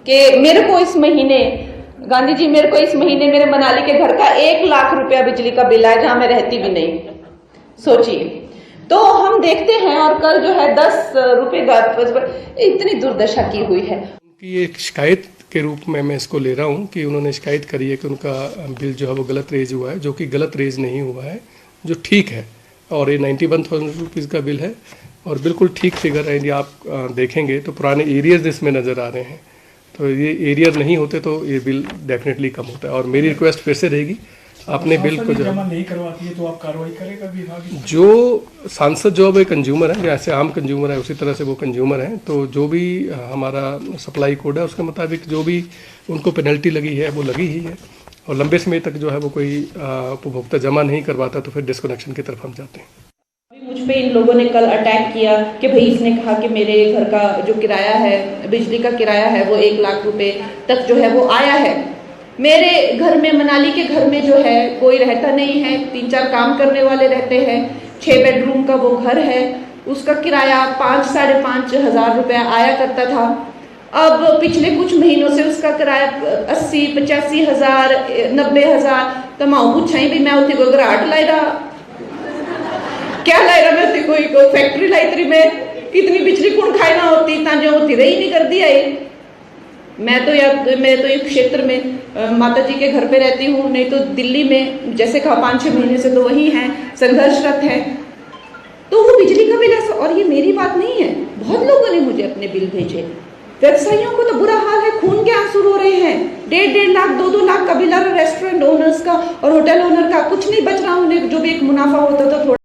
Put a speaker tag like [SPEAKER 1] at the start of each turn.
[SPEAKER 1] कि मेरे को इस महीने गांधी जी मेरे को इस महीने मेरे मनाली के घर का 1 लाख रुपया बिजली का बिल आया, जहां मैं रहती भी नहीं। सोचिए, तो हम देखते हैं और कल जो है 10 रुपए इतनी दुर्दशा की हुई है।
[SPEAKER 2] उनकी एक शिकायत के रूप में मैं इसको ले रहा हूँ कि उन्होंने शिकायत करी है कि उनका बिल जो है वो गलत रेज हुआ है, जो कि गलत रेज नहीं हुआ है, जो ठीक है। और ये 91,000 रुपीज़ का बिल है और बिल्कुल ठीक फिगर है। यदि आप देखेंगे तो पुराने एरियर्स इसमें नज़र आ रहे हैं, तो ये एरियर नहीं होते तो ये बिल डेफिनेटली कम होता है। और मेरी रिक्वेस्ट फिर से रहेगी, आपने बिल को
[SPEAKER 3] जमा नहीं करवाती है तो आप कार्रवाई करेगा विभाग?
[SPEAKER 2] जो सांसद जो है कंज्यूमर है, जैसे आम कंज्यूमर है उसी तरह से वो कंज्यूमर हैं, तो जो भी हमारा सप्लाई कोड है उसके मुताबिक जो भी उनको पेनल्टी लगी है वो लगी ही है। और लंबे समय तक जो है वो कोई उपभोक्ता जमा नहीं करवाता तो फिर डिस्कनेक्शन की तरफ हम जाते हैं।
[SPEAKER 1] मुझ पे इन लोगों ने कल अटैक किया कि भाई इसने कहा कि मेरे घर का जो किराया है, बिजली का किराया है, वो 1 लाख रुपए तक जो है वो आया है। मेरे घर में, मनाली के घर में जो है कोई रहता नहीं है, 3-4 काम करने वाले रहते हैं। 6 बेडरूम का वो घर है, उसका किराया 5-5.5 हजार रुपया आया करता था। अब पिछले कुछ महीनों से उसका किराया 80-85 हजार, 90 हजार तमाम पूछाई भी मैं उतनी कोई घराट लाई रहा, क्या लाई रहा मैं उतनी कोई फैक्ट्री लाई तरी में कितनी बिजली कौन खाई ना होती, इतना जो होती रही नहीं कर दिया है। मैं तो एक क्षेत्र में माता जी के घर पे रहती हूँ, नहीं तो दिल्ली में जैसे कहा 5-6 महीने से तो वही हैं, संघर्षरत हैं। तो वो बिजली का बिल ऐसा, और ये मेरी बात नहीं है, बहुत लोगों ने मुझे अपने बिल भेजे। व्यवसायियों को तो बुरा हाल है, खून के आंसू रो रहे हैं। 1.5 लाख 2-2 लाख का बिल आ रहा, रेस्टोरेंट ओनर्स का और होटल ओनर का, कुछ नहीं बच रहा उन्हें, जो भी एक मुनाफा होता था थोड़ा